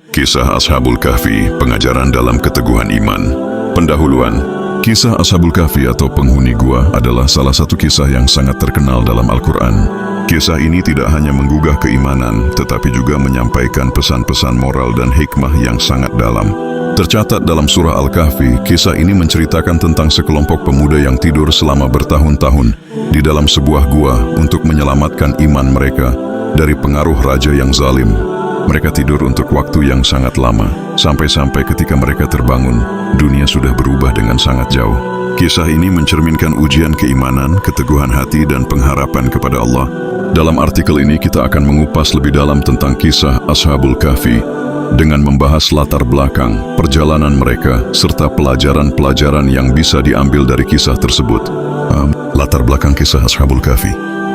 Kisah Ashabul Kahfi, pengajaran dalam keteguhan iman. Pendahuluan. Kisah Ashabul Kahfi atau penghuni gua adalah salah satu kisah yang sangat terkenal dalam Al-Quran. Kisah ini tidak hanya menggugah keimanan, tetapi juga menyampaikan pesan-pesan moral dan hikmah yang sangat dalam. Tercatat dalam surah Al-Kahfi, kisah ini menceritakan tentang sekelompok pemuda yang tidur selama bertahun-tahun di dalam sebuah gua untuk menyelamatkan iman mereka dari pengaruh raja yang zalim. Mereka tidur untuk waktu yang sangat lama, sampai-sampai ketika mereka terbangun, dunia sudah berubah dengan sangat jauh. Kisah ini mencerminkan ujian keimanan, keteguhan hati, dan pengharapan kepada Allah. Dalam artikel ini kita akan mengupas lebih dalam tentang kisah Ashabul Kahfi dengan membahas latar belakang, perjalanan mereka, serta pelajaran-pelajaran yang bisa diambil dari kisah tersebut. Latar belakang kisah Ashabul Kahfi.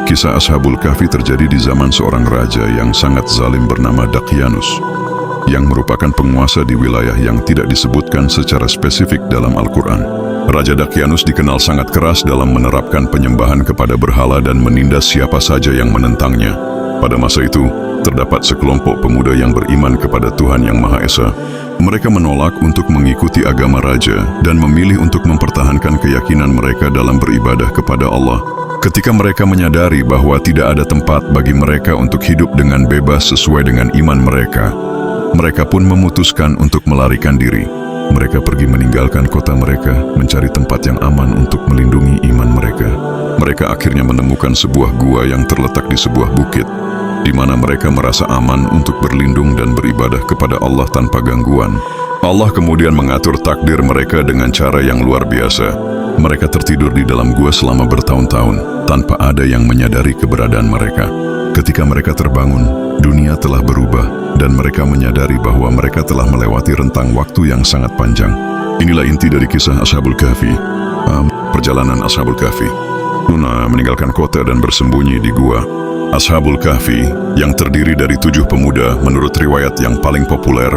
Kisah Ashabul Kahfi terjadi di zaman seorang raja yang sangat zalim bernama Daqyanus, yang merupakan penguasa di wilayah yang tidak disebutkan secara spesifik dalam Al-Quran. Raja Daqyanus dikenal sangat keras dalam menerapkan penyembahan kepada berhala dan menindas siapa saja yang menentangnya. Pada masa itu, terdapat sekelompok pemuda yang beriman kepada Tuhan Yang Maha Esa. Mereka menolak untuk mengikuti agama raja dan memilih untuk mempertahankan keyakinan mereka dalam beribadah kepada Allah. Ketika mereka menyadari bahwa tidak ada tempat bagi mereka untuk hidup dengan bebas sesuai dengan iman mereka, mereka pun memutuskan untuk melarikan diri. Mereka pergi meninggalkan kota mereka, mencari tempat yang aman untuk melindungi iman mereka. Mereka akhirnya menemukan sebuah gua yang terletak di sebuah bukit, di mana mereka merasa aman untuk berlindung dan beribadah kepada Allah tanpa gangguan. Allah kemudian mengatur takdir mereka dengan cara yang luar biasa. Mereka tertidur di dalam gua selama bertahun-tahun, tanpa ada yang menyadari keberadaan mereka. Ketika mereka terbangun, dunia telah berubah, dan mereka menyadari bahwa mereka telah melewati rentang waktu yang sangat panjang. Inilah inti dari kisah Ashabul Kahfi. Perjalanan Ashabul Kahfi. Luna meninggalkan kota dan bersembunyi di gua. Ashabul Kahfi, yang terdiri dari 7 pemuda menurut riwayat yang paling populer,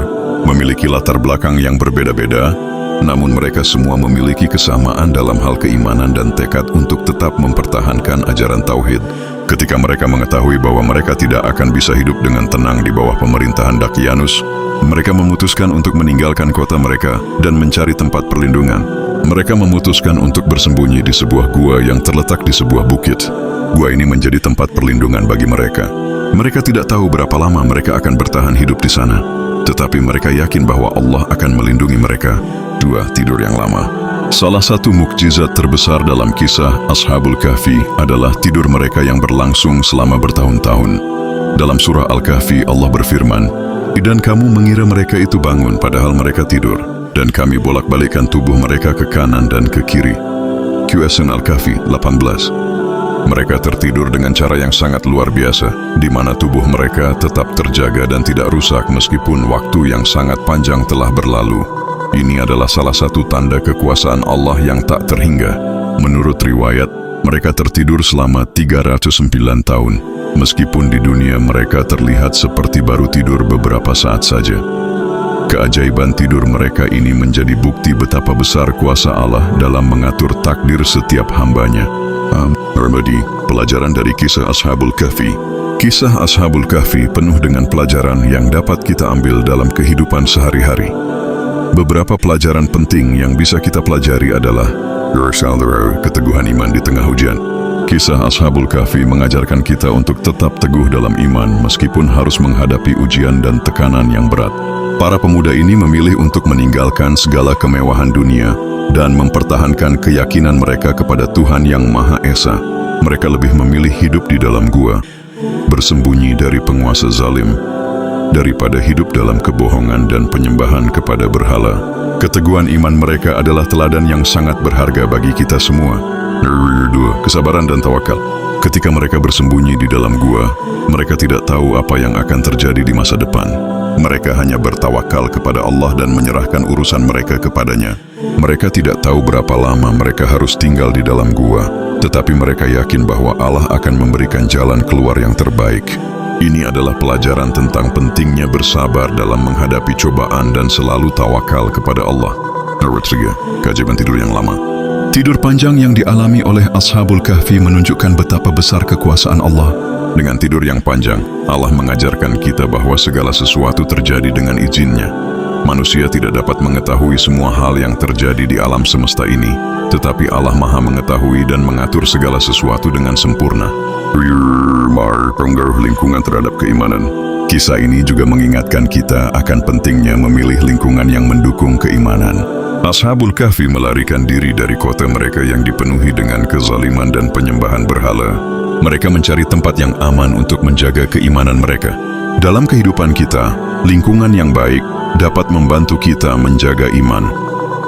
memiliki latar belakang yang berbeda-beda, namun mereka semua memiliki kesamaan dalam hal keimanan dan tekad untuk tetap mempertahankan ajaran tauhid. Ketika mereka mengetahui bahwa mereka tidak akan bisa hidup dengan tenang di bawah pemerintahan Daqyanus, mereka memutuskan untuk meninggalkan kota mereka dan mencari tempat perlindungan. Mereka memutuskan untuk bersembunyi di sebuah gua yang terletak di sebuah bukit. Gua ini menjadi tempat perlindungan bagi mereka. Mereka tidak tahu berapa lama mereka akan bertahan hidup di sana, tetapi mereka yakin bahwa Allah akan melindungi mereka. 2. Tidur yang lama. Salah satu mukjizat terbesar dalam kisah Ashabul Kahfi adalah tidur mereka yang berlangsung selama bertahun-tahun. Dalam surah Al-Kahfi Allah berfirman, "Dan kamu mengira mereka itu bangun padahal mereka tidur, dan kami bolak-balikkan tubuh mereka ke kanan dan ke kiri." QSN Al-Kahfi 18. Mereka tertidur dengan cara yang sangat luar biasa, di mana tubuh mereka tetap terjaga dan tidak rusak meskipun waktu yang sangat panjang telah berlalu. Ini adalah salah satu tanda kekuasaan Allah yang tak terhingga. Menurut riwayat, mereka tertidur selama 309 tahun, meskipun di dunia mereka terlihat seperti baru tidur beberapa saat saja. Keajaiban tidur mereka ini menjadi bukti betapa besar kuasa Allah dalam mengatur takdir setiap hambanya. Ramadi, pelajaran dari kisah Ashabul Kahfi. Kisah Ashabul Kahfi penuh dengan pelajaran yang dapat kita ambil dalam kehidupan sehari-hari. Beberapa pelajaran penting yang bisa kita pelajari adalah keteguhan iman di tengah hujan. Kisah Ashabul Kahfi mengajarkan kita untuk tetap teguh dalam iman meskipun harus menghadapi ujian dan tekanan yang berat. Para pemuda ini memilih untuk meninggalkan segala kemewahan dunia dan mempertahankan keyakinan mereka kepada Tuhan Yang Maha Esa. Mereka lebih memilih hidup di dalam gua, bersembunyi dari penguasa zalim, daripada hidup dalam kebohongan dan penyembahan kepada berhala. Keteguhan iman mereka adalah teladan yang sangat berharga bagi kita semua. 2. Kesabaran dan tawakal. Ketika mereka bersembunyi di dalam gua, mereka tidak tahu apa yang akan terjadi di masa depan. Mereka hanya bertawakal kepada Allah dan menyerahkan urusan mereka kepadanya. Mereka tidak tahu berapa lama mereka harus tinggal di dalam gua, tetapi mereka yakin bahwa Allah akan memberikan jalan keluar yang terbaik. Ini adalah pelajaran tentang pentingnya bersabar dalam menghadapi cobaan dan selalu tawakal kepada Allah. Nomor 3. Keajaiban tidur yang lama. Tidur panjang yang dialami oleh Ashabul Kahfi menunjukkan betapa besar kekuasaan Allah. Dengan tidur yang panjang, Allah mengajarkan kita bahwa segala sesuatu terjadi dengan izin-Nya. Manusia tidak dapat mengetahui semua hal yang terjadi di alam semesta ini, tetapi Allah Maha mengetahui dan mengatur segala sesuatu dengan sempurna. Pengaruh lingkungan terhadap keimanan. Kisah ini juga mengingatkan kita akan pentingnya memilih lingkungan yang mendukung keimanan. Ashabul Kahfi melarikan diri dari kota mereka yang dipenuhi dengan kezaliman dan penyembahan berhala. Mereka mencari tempat yang aman untuk menjaga keimanan mereka. Dalam kehidupan kita, lingkungan yang baik dapat membantu kita menjaga iman.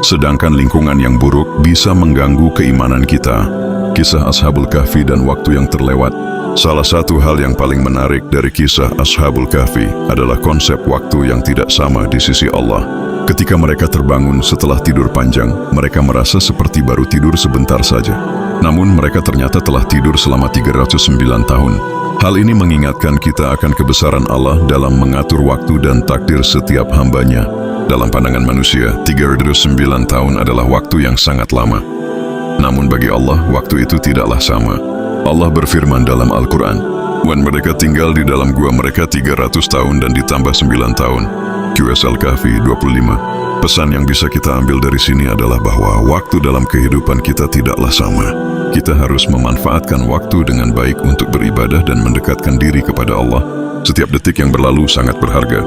Sedangkan lingkungan yang buruk bisa mengganggu keimanan kita. Kisah Ashabul Kahfi dan waktu yang terlewat. Salah satu hal yang paling menarik dari kisah Ashabul Kahfi adalah konsep waktu yang tidak sama di sisi Allah. Ketika mereka terbangun setelah tidur panjang, mereka merasa seperti baru tidur sebentar saja. Namun mereka ternyata telah tidur selama 309 tahun. Hal ini mengingatkan kita akan kebesaran Allah dalam mengatur waktu dan takdir setiap hambanya. Dalam pandangan manusia, 309 tahun adalah waktu yang sangat lama. Namun bagi Allah, waktu itu tidaklah sama. Allah berfirman dalam Al-Quran, "Dan mereka tinggal di dalam gua mereka 300 tahun dan ditambah 9 tahun. QS Al-Kahfi 25. Pesan yang bisa kita ambil dari sini adalah bahwa waktu dalam kehidupan kita tidaklah sama. Kita harus memanfaatkan waktu dengan baik untuk beribadah dan mendekatkan diri kepada Allah. Setiap detik yang berlalu sangat berharga."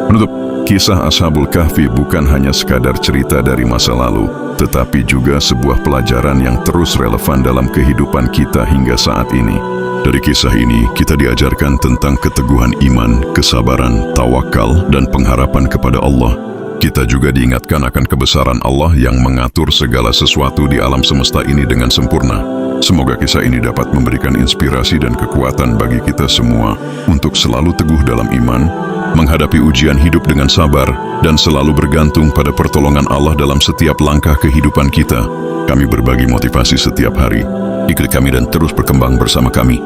Menutup, kisah Ashabul Kahfi bukan hanya sekadar cerita dari masa lalu, tetapi juga sebuah pelajaran yang terus relevan dalam kehidupan kita hingga saat ini. Dari kisah ini, kita diajarkan tentang keteguhan iman, kesabaran, tawakal, dan pengharapan kepada Allah. Kita juga diingatkan akan kebesaran Allah yang mengatur segala sesuatu di alam semesta ini dengan sempurna. Semoga kisah ini dapat memberikan inspirasi dan kekuatan bagi kita semua untuk selalu teguh dalam iman, menghadapi ujian hidup dengan sabar, dan selalu bergantung pada pertolongan Allah dalam setiap langkah kehidupan kita. Kami berbagi motivasi setiap hari. Ikuti kami dan terus berkembang bersama kami.